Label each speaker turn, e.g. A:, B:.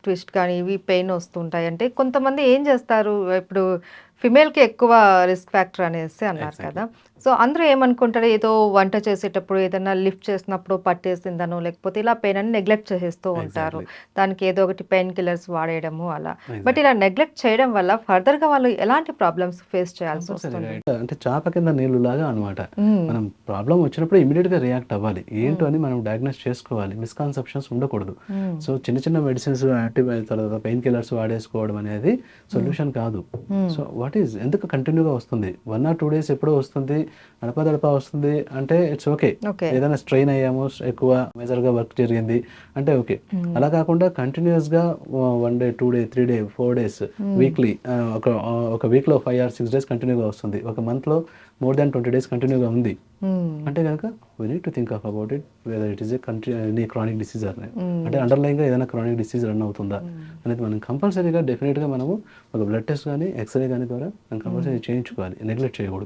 A: Twist కానీ ఇవి pain వస్తుంటాయి అంటే కొంతమంది ఏం చేస్తారు ఇప్పుడు ఫిమేల్కి ఎక్కువ రిస్క్ ఫ్యాక్టర్ అనేసి అన్నారు కదా. సో అందరూ ఏమనుకుంటారు ఏదో వంట చేసేటప్పుడు ఏదైనా లిఫ్ట్ చేసినప్పుడు పట్టేసిందనో లేకపోతే ఇలా పెయిన్ అని నెగ్లెక్ట్ చేసేస్తూ ఉంటారు. దానికి ఏదో ఒకటి పెయిన్ కిల్లర్స్ వాడేయడము అలా. బట్ ఇలా నెగ్లెక్ట్ చేయడం వల్ల ఫర్దర్గా వాళ్ళు ఎలాంటి ప్రాబ్లమ్స్ ఫేస్ చేయాల్సి వస్తుంది?
B: అంటే చాప కింద నీళ్ళు లాగా అనమాట. మనం ప్రాబ్లం వచ్చినప్పుడు ఇమీడియట్ గా రియాక్ట్ అవ్వాలి. ఏంటో అని మనం డయాగ్నోస్ చేసుకోవాలి. మిస్కాన్సెప్షన్స్ ఉండకూడదు. సో చిన్న చిన్న మెడిసిన్స్ తర్వాత పెయిన్ కిల్లర్స్ వాడేసుకోవడం అనేది సొల్యూషన్ కాదు. సో వాట్ ఈజ్ ఎందుకు కంటిన్యూగా వస్తుంది 1 or 2 days ఎప్పుడో వస్తుంది, అడపదడప వస్తుంది అంటే ఇట్స్ ఓకే. ఏదైనా స్ట్రెయిన్ అయ్యాము, ఎక్కువ మేజర్ గా వర్క్ జరిగింది అంటే ఓకే. అలా కాకుండా కంటిన్యూస్ గా 1 day 2 day 3 day 4 days weekly ఒక వీక్ లో 5 or 6 days కంటిన్యూగా వస్తుంది, ఒక మంత్ లో మోర్ దాన్ 20 days కంటిన్యూగా ఉంది అంటే కనుక we need to think of about it whether it is any chronic disease అంటే అండర్లైన్ గా ఏదైనా క్రానిక్ డిసీజ్ రన్ అవుతుందా అనేది మనం కంపల్సరీగా డెఫినెట్ గా మనము ఒక బ్లడ్ టెస్ట్ కానీ ఎక్స్రే కానీ ద్వారా మనం కంపల్సరీ చేయించుకోవాలి, నెగ్లెక్ట్ చేయకూడదు.